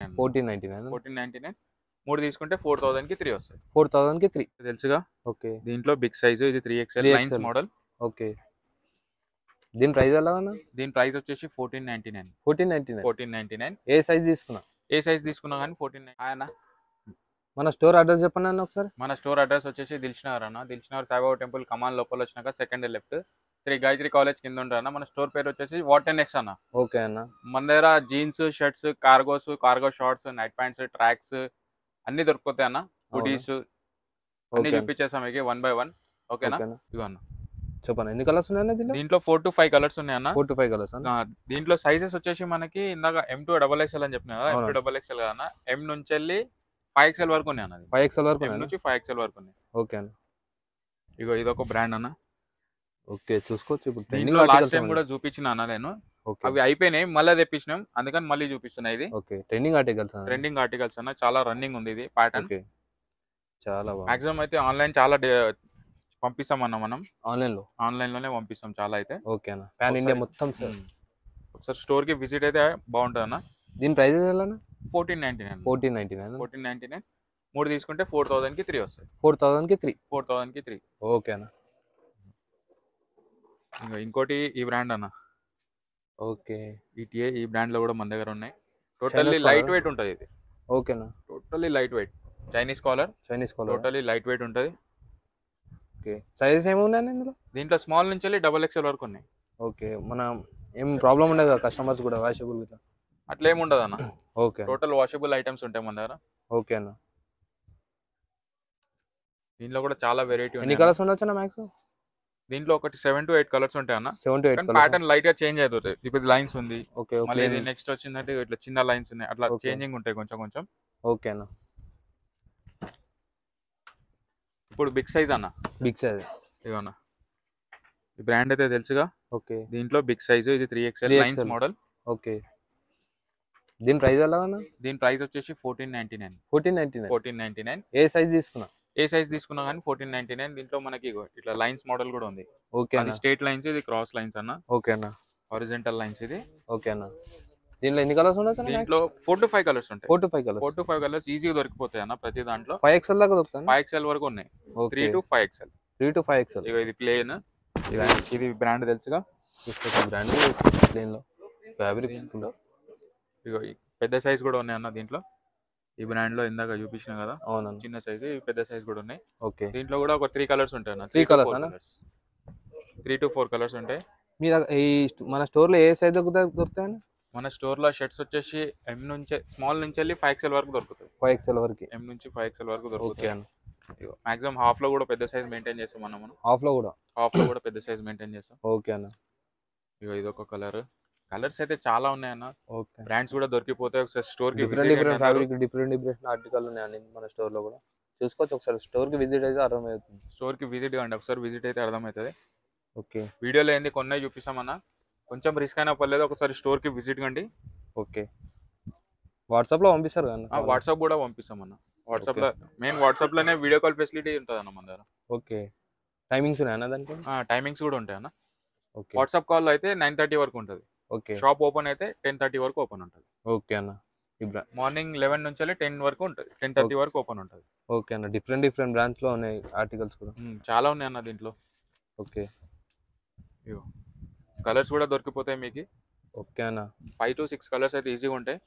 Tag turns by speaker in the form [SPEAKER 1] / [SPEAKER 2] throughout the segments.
[SPEAKER 1] 1499
[SPEAKER 2] 1499 మూడు తీసుకుంటే 4000 కి 3 వస్తాయి.
[SPEAKER 1] 4000 కి 3
[SPEAKER 2] తెలుసుగా.
[SPEAKER 1] ఓకే.
[SPEAKER 2] దీంట్లో బిగ్ సైజ్ ఇది 3XL lines
[SPEAKER 1] 3XL
[SPEAKER 2] model.
[SPEAKER 1] Okay. దీని ప్రైస్ ఎలాగన్నా?
[SPEAKER 2] దీని ప్రైస్ వచ్చేసి 1499.
[SPEAKER 1] 1499
[SPEAKER 2] 1499
[SPEAKER 1] ఏ సైజ్ తీసుకున్నా?
[SPEAKER 2] ఏ సైజ్ తీసుకున్నా కానీ 1499 ఆయన.
[SPEAKER 1] మన స్టోర్ అడ్రస్ చెప్పండి అన్న ఒకసారి.
[SPEAKER 2] మన స్టోర్ అడ్రస్ వచ్చేసి దిల్షనగర్ అన్న. దిల్షనగర్ సాయిబాబా టెంపుల్ కమాన్ లోపల వచ్చినాక second left Shri Gayatri college కింద ఉంటారన్న. మన స్టోర్ పేరు వచ్చేసి వాటెనెక్స్ అన్న.
[SPEAKER 1] ఓకే అన్న.
[SPEAKER 2] మన దగ్గర jeans, shirts, cargo shorts, night pants, tracks అన్ని దొరుకుతాయి అన్న. హుడీస్ అన్ని చూపించేస్తాం మీకు 1 by 1. ఓకేనా? ఇగో అన్న
[SPEAKER 1] చెప్పండి ఎన్ని కలర్స్ ఉన్నాయన్న దీంట్లో?
[SPEAKER 2] దీంట్లో 4 to 5 కలర్స్ ఉన్నాయి అన్న.
[SPEAKER 1] 4 to 5 కలర్స్ అన్న.
[SPEAKER 2] దీంట్లో సైజెస్ వచ్చేసి మనకి ఇందాక M2 XXL అని చెప్పిన కదా, M2 XXL కదా అన్న. M నుంచి వెళ్ళి 5XL వరకు ఉన్నాయి అన్నది.
[SPEAKER 1] 5XL వరకు
[SPEAKER 2] M నుంచి 5XL వరకు ఉన్నాయి.
[SPEAKER 1] ఓకే అన్న.
[SPEAKER 2] ఇగో ఇదొక బ్రాండ్ అన్న.
[SPEAKER 1] ఓకే చూసుకోవచ్చు. ఇప్పుడు
[SPEAKER 2] దీంట్లో లాస్ట్ టైం కూడా చూపించిన అన్న నేను. అవి అయిపోయినాయి, మళ్ళీ తెప్పించినాం, అందుకని మళ్ళీ చూపిస్తున్నా. ఇది
[SPEAKER 1] ఓకే ట్రెండింగ్ ఆర్టికల్స్
[SPEAKER 2] అన్న. చాలా రన్నింగ్ ఉంది ఇది ప్యాటర్న్.
[SPEAKER 1] చాలా
[SPEAKER 2] మాక్సిమం అయితే ఆన్లైన్ చాలా పంపిస్తాం అన్న. మనం
[SPEAKER 1] ఆన్లైన్
[SPEAKER 2] లోనే పంపిస్తాం చాలా అయితే.
[SPEAKER 1] ఓకే అన్న. పాన్ ఇండియా మొత్తం
[SPEAKER 2] ఒకసారి స్టోర్ కి విజిట్ అయితే బాగుంటుంది అన్న.
[SPEAKER 1] దీని ప్రైస్ ఎలా?
[SPEAKER 2] 1499 మూడు తీసుకుంటే 4000 కి 3 వస్తాయి.
[SPEAKER 1] 4000 కి 3 ఓకే అన్న.
[SPEAKER 2] ఇంకోటి ఈ బ్రాండ్ అన్న.
[SPEAKER 1] ఓకే.
[SPEAKER 2] ఈ బ్రాండ్ లో కూడా మన దగ్గర ఉన్నాయి. టోటల్లీ లైట్ వెయిట్ ఉంటుంది ఇది.
[SPEAKER 1] ఓకేనా?
[SPEAKER 2] Totally light weight. Chinese collar totally light weight ఉంటుంది.
[SPEAKER 1] ఓకే. సైజెస్ ఏమున్నాయి ఇందులో?
[SPEAKER 2] దీంట్లో స్మాల్ నుంచి వెళ్ళి XXL వరకు ఉన్నాయి.
[SPEAKER 1] ఓకే. మన ఏం ప్రాబ్లం ఉండదు కదా కస్టమర్స్ కూడా వాషబుల్ గిట్లా?
[SPEAKER 2] అట్లా ఏమి ఉండదు అన్న.
[SPEAKER 1] ఓకే.
[SPEAKER 2] టోటల్ వాషబుల్ ఐటమ్స్ ఉంటాయి మన దగ్గర.
[SPEAKER 1] ఓకే అన్న.
[SPEAKER 2] దీంట్లో కూడా చాలా వెరైటీ
[SPEAKER 1] ఉన్నాయి. ఎన్ని కలర్స్ ఉండొచ్చు అన్న మాక్సిమం?
[SPEAKER 2] దీంట్లో ఒకటి 7 to 8 కలర్స్ ఉంటాయి అన్న.
[SPEAKER 1] 7 to 8 కలర్స్.
[SPEAKER 2] ప్యాటర్న్ లైట్ గా చేంజ్ అవుతుంది. ఇప్పుడు లైన్స్ ఉంది,
[SPEAKER 1] ఓకే.
[SPEAKER 2] మళ్ళీ ఇది నెక్స్ట్ వచ్చిందంటే ఇట్లా చిన్న లైన్స్ ఉన్నాయి, అట్లా చేంజింగ్ ఉంటాయి కొంచెం.
[SPEAKER 1] ఓకే అన్న.
[SPEAKER 2] ఇప్పుడు బిగ్ సైజ్ అన్న.
[SPEAKER 1] బిగ్ సైజ్
[SPEAKER 2] ఇవన్న. ఈ బ్రాండ్ అయితే తెలుసుగా.
[SPEAKER 1] ఓకే.
[SPEAKER 2] దీంట్లో బిగ్ సైజ్ ఇది 3XL లైన్స్ మోడల్.
[SPEAKER 1] ఓకే. దీని ప్రైస్ ఎలా అన్న?
[SPEAKER 2] దీని ప్రైస్ వచ్చేసి 1499. 1499
[SPEAKER 1] ఏ సైజ్
[SPEAKER 2] తీసుకున్నా కానీ 1499. దీంట్లో మనకి ఇట్లా లైన్స్ మోడల్ కూడా ఉంది.
[SPEAKER 1] ఓకే.
[SPEAKER 2] అది స్ట్రైట్ లైన్స్, ఇది క్రాస్ లైన్స్ అన్న.
[SPEAKER 1] ఓకే అన్న.
[SPEAKER 2] హారిజాంటల్ లైన్స్ ఇది.
[SPEAKER 1] ఓకే అన్న. దీంట్లో ఎన్ని కలర్స్ ఉండొచ్చు?
[SPEAKER 2] దీంట్లో 4 to 5 కలర్స్ ఉంటాయి.
[SPEAKER 1] 4 to 5
[SPEAKER 2] కలర్స్ ఈజీగా దొరికిపోతాయి అన్న ప్రతి దాంట్లో.
[SPEAKER 1] 5XL దాకా దొరుకుతాయి.
[SPEAKER 2] 5XL వరకు ఉన్నాయి. 3 to 5XL. ఇగో ఇది ప్లేన్. ఇది బ్రాండ్ తెలుసుగా.
[SPEAKER 1] బ్రాండ్ ప్లేన్ లో ఫ్యాబ్రిక్.
[SPEAKER 2] ఇగో పెద్ద సైజ్ కూడా ఉన్నాయి అన్న దీంట్లో. ఈ బ్రాండ్ లో ఇందాక చూపించిన కదా,
[SPEAKER 1] అవునన్న.
[SPEAKER 2] చిన్న సైజ్, పెద్ద సైజ్ కూడా ఉన్నాయి.
[SPEAKER 1] ఓకే.
[SPEAKER 2] దీంట్లో కూడా ఒక 3 కలర్స్ ఉంటాయి అన్న.
[SPEAKER 1] 3 కలర్స్ అన్న.
[SPEAKER 2] 3 to 4 కలర్స్ ఉంటాయి.
[SPEAKER 1] మీ మన స్టోర్ లో ఏ సైజ్ దొరుకుతాయి?
[SPEAKER 2] మన స్టోర్ లో షర్ట్స్ వచ్చేసి M నుంచి స్మాల్ నుంచి వెళ్ళి 5XL వరకు దొరుకుతాయి.
[SPEAKER 1] 5XL వరకు.
[SPEAKER 2] M నుంచి 5XL వరకు దొరుకుతాయి.
[SPEAKER 1] ఓకే అన్న.
[SPEAKER 2] మాక్సిమం హాఫ్ లో కూడా పెద్ద సైజ్ మెయింటైన్ చేస్తాం మనం.
[SPEAKER 1] హాఫ్ లో కూడా
[SPEAKER 2] పెద్ద సైజ్ మెయింటైన్ చేస్తాం.
[SPEAKER 1] ఓకే అన్న.
[SPEAKER 2] ఇగో ఇదొక కలర్స్ అయితే చాలా ఉన్నాయి అన్న.
[SPEAKER 1] ఓకే.
[SPEAKER 2] బ్రాండ్స్ కూడా దొరికిపోతాయి. ఒకసారి స్టోర్ కి
[SPEAKER 1] డిఫరెంట్ ఫ్యాబ్రిక్, డిఫరెంట్ ఆర్టికల్ ఉన్నాయి మన స్టోర్ లో కూడా. చూసుకోవచ్చు. ఒకసారి స్టోర్ కి విజిట్ అయితే అర్థమవుతుంది.
[SPEAKER 2] స్టోర్ కి విజిట్ కండి, ఒకసారి విజిట్ అయితే అర్థమవుతుంది.
[SPEAKER 1] ఓకే.
[SPEAKER 2] వీడియోలో ఏంది కొన్ని చూపిస్తామన్నా, కొంచెం రిస్క్ అయినా పర్లేదు, ఒకసారి స్టోర్ కి విజిట్ కండి.
[SPEAKER 1] ఓకే. వాట్సాప్ లో పంపిస్తారు కదా?
[SPEAKER 2] వాట్సాప్ కూడా పంపిస్తామన్న. వాట్సాప్ లోనే వీడియో కాల్ ఫెసిలిటీ ఉంటుంది అన్న మన దగ్గర.
[SPEAKER 1] ఓకే. టైమింగ్స్ ఉన్నాయన్న దానికి?
[SPEAKER 2] టైమింగ్స్ కూడా ఉంటాయి అన్న.
[SPEAKER 1] ఓకే.
[SPEAKER 2] వాట్సాప్ కాల్ అయితే 9:30 వరకు ఉంటుంది.
[SPEAKER 1] ఓకే.
[SPEAKER 2] షాప్ ఓపెన్ అయితే 10:30 వరకు ఓపెన్ ఉంటుంది.
[SPEAKER 1] ఓకే అన్న.
[SPEAKER 2] మార్నింగ్ 11 నుంచి 10 వరకు ఉంటుంది. 10:30 వరకు ఓపెన్ ఉంటుంది.
[SPEAKER 1] ఓకే అన్న. డిఫరెంట్ బ్రాండ్స్ లో ఉన్నాయి ఆర్టికల్స్ కూడా.
[SPEAKER 2] చాలా ఉన్నాయి అన్న దీంట్లో.
[SPEAKER 1] ఓకే.
[SPEAKER 2] కలర్స్ కూడా దొరికిపోతాయి మీకు.
[SPEAKER 1] ఓకే అన్న.
[SPEAKER 2] 5 to 6 కలర్స్ అయితే ఈజీగా ఉంటాయి.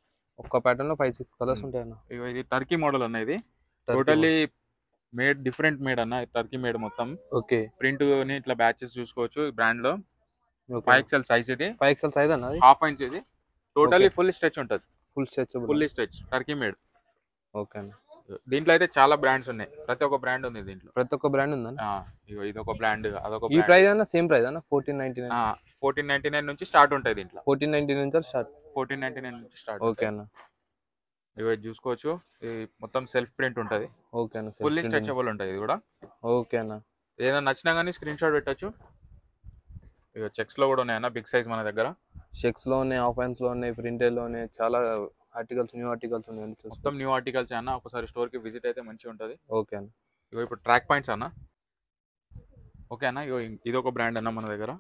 [SPEAKER 1] ఒక్క ప్యాటర్న్ లో 5-6 కలర్స్ ఉంటాయి అన్న.
[SPEAKER 2] ఇది టర్కీ మోడల్ అన్న. ఇది టోటల్లీ డిఫరెంట్ మేడ్ అన్న. టర్కీ మేడ్ మొత్తం.
[SPEAKER 1] ఓకే.
[SPEAKER 2] ప్రింట్ ని ఇట్లా బ్యాచెస్ చూసుకోవచ్చు ఈ బ్రాండ్ లో. 5XL సైజ్ ఇది.
[SPEAKER 1] 5XL సైజ్ అన్న.
[SPEAKER 2] హాఫ్ ఇంచ్ ఇది. టోటల్లీ ఫుల్ స్ట్రెచ్ ఉంటుంది. Full stretch Turkey made.
[SPEAKER 1] Okay అన్న.
[SPEAKER 2] దీంట్లో అయితే చాలా బ్రాండ్స్ ఉన్నాయి. ప్రతి ఒక్క బ్రాండ్ ఉంది దీంట్లో.
[SPEAKER 1] ప్రతి ఒక్క బ్రాండ్ ఉందా?
[SPEAKER 2] ఇదొక బ్రాండ్, అదొక.
[SPEAKER 1] ఈ ప్రైస్ అన్న సేమ్ ప్రైస్ అన్న? 1499
[SPEAKER 2] నుంచి స్టార్ట్ ఉంటాయి దీంట్లో.
[SPEAKER 1] 1499 నుంచి స్టార్ట్.
[SPEAKER 2] 1499 నుంచి స్టార్ట్.
[SPEAKER 1] ఓకే అన్న.
[SPEAKER 2] ఇవి చూసుకోవచ్చు. ఇది మొత్తం సెల్ఫ్ ప్రింట్ ఉంటుంది.
[SPEAKER 1] ఓకే అన్న.
[SPEAKER 2] ఫుల్లీ స్ట్రెచబుల్ ఉంటుంది ఇది కూడా.
[SPEAKER 1] ఓకే అన్న.
[SPEAKER 2] ఏదైనా నచ్చినా కానీ స్క్రీన్ షాట్ పెట్టచ్చు. ఇక చెక్స్ లో కూడా ఉన్నాయన్న బిగ్ సైజ్ మన దగ్గర.
[SPEAKER 1] చెక్స్ లో ఉన్నాయి, ఆఫ్ హ్యాండ్స్ లో ఉన్నాయి, ప్రింటెడ్ లో ఉన్నాయి. చాలా ఆర్టికల్స్, న్యూ ఆర్టికల్స్ ఉన్నాయి.
[SPEAKER 2] మొత్తం న్యూ ఆర్టికల్స్ అన్న. ఒకసారి స్టోర్ కి విజిట్ అయితే మంచిగా ఉంటుంది.
[SPEAKER 1] ఓకే అన్న.
[SPEAKER 2] ఇగో ఇప్పుడు ట్రాక్ పాయింట్స్ అన్న. ఓకే అన్న. ఇది ఒక బ్రాండ్ అన్న మన దగ్గర.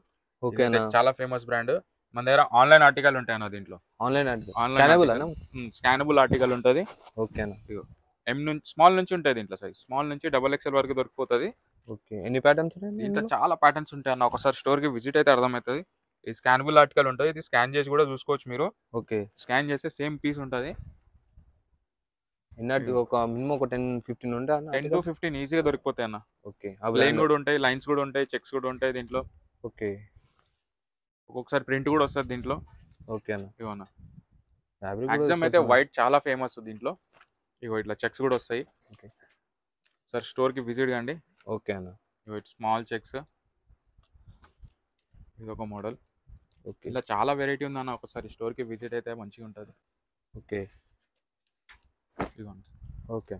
[SPEAKER 1] ఓకే అన్న.
[SPEAKER 2] చాలా ఫేమస్ బ్రాండ్. మన దగ్గర ఆన్లైన్ ఆర్టికల్ ఉంటాయి అన్న దీంట్లో.
[SPEAKER 1] ఆన్లైన్ ఆర్టికల్
[SPEAKER 2] ఆన్లైన్
[SPEAKER 1] స్కానబుల్ అన్న?
[SPEAKER 2] స్కానబుల్ ఆర్టికల్ ఉంటుంది.
[SPEAKER 1] ఓకే అన్న.
[SPEAKER 2] ఎం నుంచి స్మాల్ నుంచి ఉంటాయి దీంట్లో సైజ్. స్మాల్ నుంచి XXL వరకు దొరికిపోతుంది.
[SPEAKER 1] ఓకే. ఎన్ని ప్యాటర్న్స్ ఉన్నాయి
[SPEAKER 2] దీంట్లో చాలా ప్యాటర్న్స్ ఉంటాయి అన్న. ఒకసారి స్టోర్కి విజిట్ అయితే అర్థమవుతుంది. ఈ స్కానబుల్ ఆర్టికల్ ఉంటుంది. ఇది స్కాన్ చేసి కూడా చూసుకోవచ్చు మీరు.
[SPEAKER 1] ఓకే.
[SPEAKER 2] స్కాన్ చేస్తే సేమ్ పీస్ ఉంటుంది.
[SPEAKER 1] ఒక మినిమం ఒక 10-15 ఉంటాయి అన్న?
[SPEAKER 2] 10 to 15 ఈజీగా దొరికిపోతాయి అన్న.
[SPEAKER 1] ఓకే.
[SPEAKER 2] ప్లెయిన్ కూడా ఉంటాయి, లైన్స్ కూడా ఉంటాయి, చెక్స్ కూడా ఉంటాయి దీంట్లో.
[SPEAKER 1] ఓకే.
[SPEAKER 2] ఒక్కొక్కసారి ప్రింట్ కూడా వస్తుంది దీంట్లో.
[SPEAKER 1] ఓకే అన్న.
[SPEAKER 2] ఇవన్న
[SPEAKER 1] ఫ్యాబ్రిక్
[SPEAKER 2] మ్యాక్సిమం అయితే వైట్ చాలా ఫేమస్ దీంట్లో. ఇగో ఇట్లా చెక్స్ కూడా వస్తాయి.
[SPEAKER 1] ఓకే.
[SPEAKER 2] సార్ స్టోర్కి విజిట్ కండి.
[SPEAKER 1] ఓకే అన్న.
[SPEAKER 2] ఇగో స్మాల్ చెక్స్, ఇది ఒక మోడల్.
[SPEAKER 1] ఓకే.
[SPEAKER 2] ఇలా చాలా వెరైటీ ఉందన్న. ఒకసారి స్టోర్కి విజిట్ అయితే మంచిగా ఉంటుంది.
[SPEAKER 1] ఓకే.
[SPEAKER 2] ఇదిగోండి.
[SPEAKER 1] ఓకే.